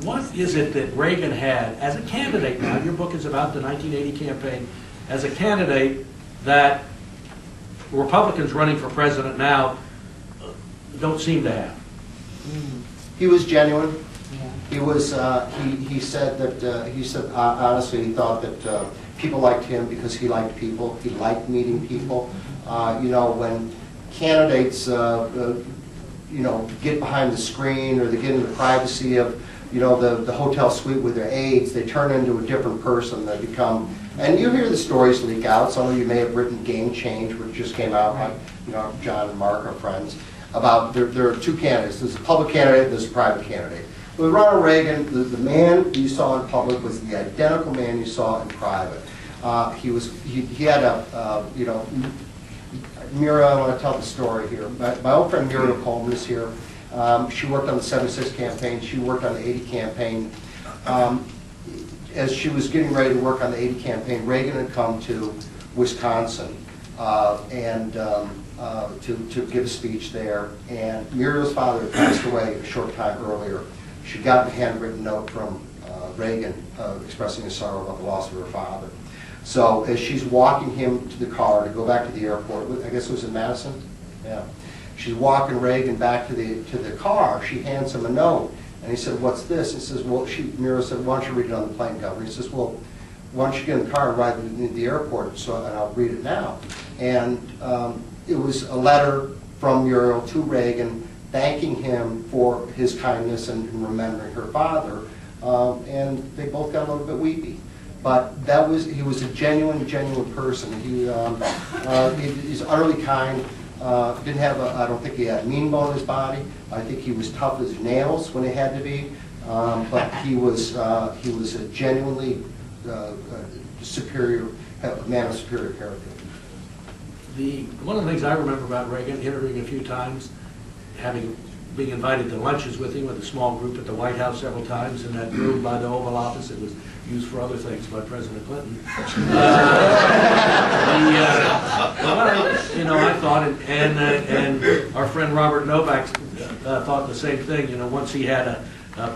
What is it that Reagan had as a candidate now? Your book is about the 1980 campaign. As a candidate that Republicans running for president now don't seem to have. He was genuine. He was. He said that. He said honestly, he thought that people liked him because he liked people. He liked meeting people. You know, when candidates, you know, get behind the screen or they get into the privacy of, you know, the hotel suite with their aides, they turn into a different person. They become. And you hear the stories leak out. Some of you may have written Game Change, which just came out. Like, you know, John and Mark are friends. About there are two candidates. There's a public candidate. There's a private candidate. With Ronald Reagan, the man you saw in public was the identical man you saw in private. He had a you know, Mira. I want to tell the story here. My old friend Mira Coleman is here. She worked on the '76 campaign. She worked on the '80 campaign. As she was getting ready to work on the '80 campaign, Reagan had come to Wisconsin to give a speech there. And Muriel's father had passed away a short time earlier. She got a handwritten note from Reagan expressing his sorrow about the loss of her father. So as she's walking him to the car to go back to the airport, I guess it was in Madison? Yeah. She's walking Reagan back to the car. She hands him a note. And he said, "What's this?" He says, "Well," Muriel said, "Why don't you read it on the plane, Governor?" He says, "Well, why don't you get in the car and ride to the airport, and I'll read it now." And it was a letter from Muriel to Reagan thanking him for his kindness and remembering her father. And they both got a little bit weepy. But he was a genuine person. He's utterly kind. Didn't have I don't think he had a mean bone in his body. I think he was tough as nails when it had to be. But he was a genuinely superior man of superior character. One of the things I remember about Reagan, interviewing a few times, being invited to lunches with him with a small group at the White House several times in that room by the Oval Office. It was used for other things by President Clinton. I thought, and our friend Robert Novak thought the same thing. You know, once he had a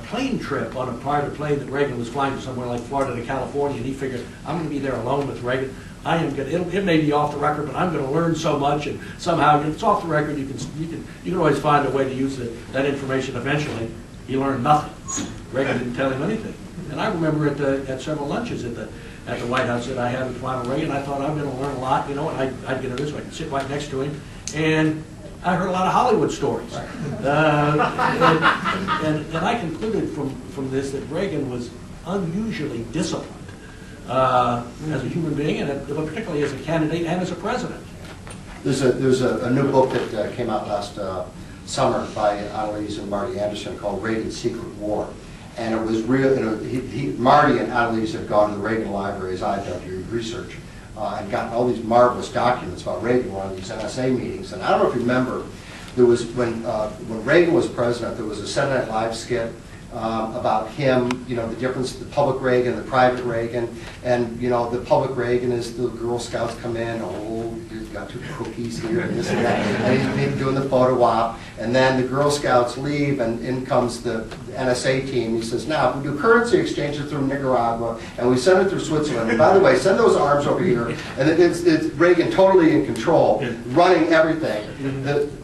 plane trip on a private plane that Reagan was flying to somewhere like Florida to California, and he figured, I'm going to be there alone with Reagan. I am going to. It may be off the record, but I'm going to learn so much, and somehow, if it's off the record, you can always find a way to use that information. Eventually, he learned nothing. Reagan didn't tell him anything. And I remember at several lunches at the White House that I had with Ronald Reagan, I thought I'm going to learn a lot, you know, and I'd get this way, I could sit right next to him, and I heard a lot of Hollywood stories. And I concluded from this that Reagan was unusually disciplined as a human being, and particularly as a candidate and as a president. There's a new book that came out last summer by Annalise and Marty Anderson called Reagan's Secret War. And it was real, you know, Marty and Annalise have gone to the Reagan Library, as I've done to research, and gotten all these marvelous documents about Reagan on these NSA meetings. And I don't know if you remember, there was, when Reagan was president, there was a Saturday Night Live skit about him, you know, the difference, the public Reagan, the private Reagan. And, you know, the public Reagan is the Girl Scouts come in, oh, you've got 2 cookies here and this and that. And he's doing the photo op. And then the Girl Scouts leave, and in comes the NSA team. He says, now, if we do currency exchanges through Nicaragua, and we send it through Switzerland, and by the way, send those arms over here. And it's Reagan totally in control, running everything.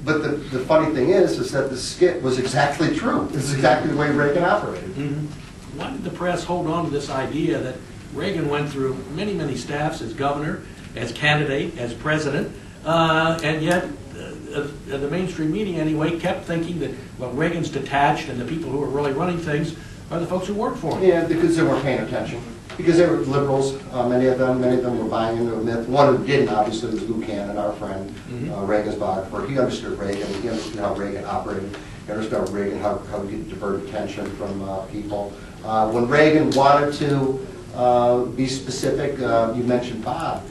But the funny thing is that the skit was exactly true. It's exactly the way Reagan operated. Mm-hmm. Why did the press hold on to this idea that Reagan went through many, many staffs as governor, as candidate, as president, and yet the mainstream media anyway kept thinking that, well, Reagan's detached and the people who are really running things are the folks who work for him? Yeah, because they weren't paying attention. Because they were liberals, many of them were buying into a myth. One who didn't, obviously, was Lou Cannon, our friend, Reagan's biographer. He understood Reagan. He understood how Reagan operated. He understood Reagan, how he could divert attention from people. When Reagan wanted to be specific, you mentioned Bob.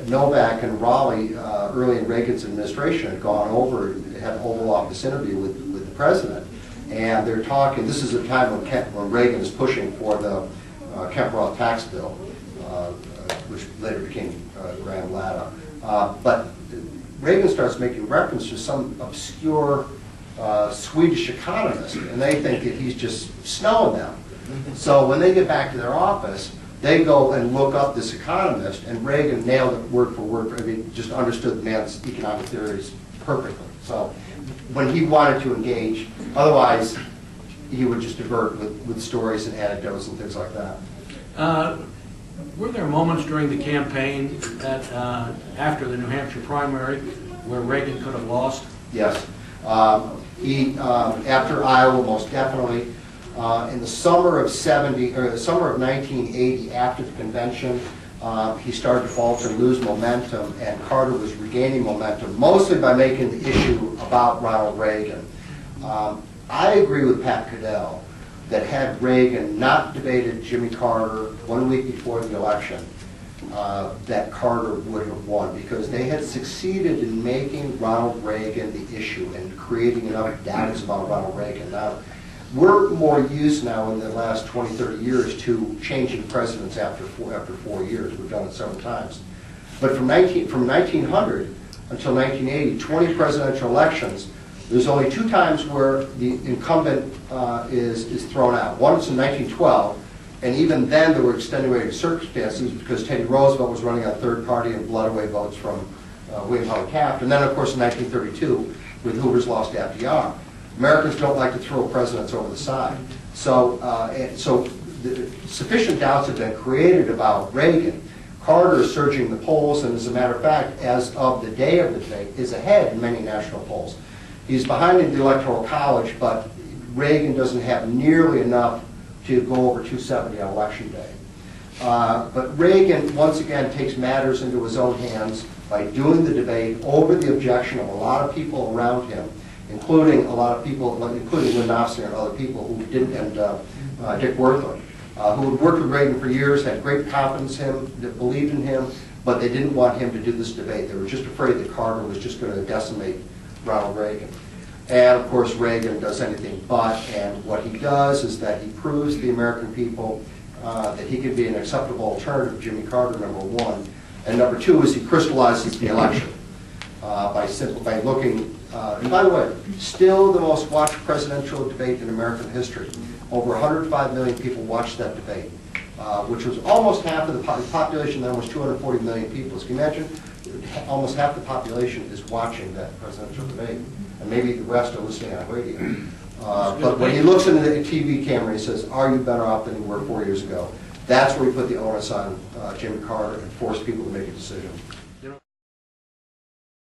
Novak and Raleigh, early in Reagan's administration, had gone over and had an Oval Office interview with the president. And they're talking, this is a time when Reagan is pushing for the Kemp-Roth tax bill, which later became Grand Ladder. But Reagan starts making reference to some obscure Swedish economist, and they think that he's just snowing them. So when they get back to their office, they go and look up this economist, and Reagan nailed it word for word. I mean, just understood the man's economic theories perfectly. So when he wanted to engage, otherwise he would just divert with stories and anecdotes and things like that. Were there moments during the campaign that, after the New Hampshire primary, where Reagan could have lost? Yes. After Iowa, most definitely. In the summer of summer of 1980, after the convention, he started to falter and lose momentum, and Carter was regaining momentum, mostly by making the issue about Ronald Reagan. I agree with Pat Caddell that had Reagan not debated Jimmy Carter 1 week before the election, that Carter would have won, because they had succeeded in making Ronald Reagan the issue and creating enough doubts about Ronald Reagan. Now, we're more used now in the last 20, 30 years to changing presidents after 4 years. We've done it several times. But from 1900 until 1980, 20 presidential elections, there's only 2 times where the incumbent is thrown out. One was in 1912, and even then there were extenuating circumstances because Teddy Roosevelt was running on third party and blood away votes from William Howard Taft. And then, of course, in 1932, with Hoover's lost FDR. Americans don't like to throw presidents over the side. So, sufficient doubts have been created about Reagan. Carter is surging the polls, and as a matter of fact, as of the day of the debate, is ahead in many national polls. He's behind in the Electoral College, but Reagan doesn't have nearly enough to go over 270 on Election Day. But Reagan, once again, takes matters into his own hands by doing the debate over the objection of a lot of people around him, including a lot of people, including Lynn Knopfler and other people who didn't, and Dick Werthland, who had worked with Reagan for years, had great confidence in him, that believed in him, but they didn't want him to do this debate. They were just afraid that Carter was just going to decimate Ronald Reagan. And of course, Reagan does anything but, and what he does is that he proves to the American people that he could be an acceptable alternative to Jimmy Carter, number one. And number two is he crystallizes the election by looking. And by the way, still the most watched presidential debate in American history. Over 105 million people watched that debate, which was almost half of the population. Then was 240 million people. So can you imagine? Almost half the population is watching that presidential debate, and maybe the rest are listening on radio. But when he looks into the TV camera, he says, "Are you better off than you were 4 years ago?" That's where he put the onus on Jimmy Carter and forced people to make a decision.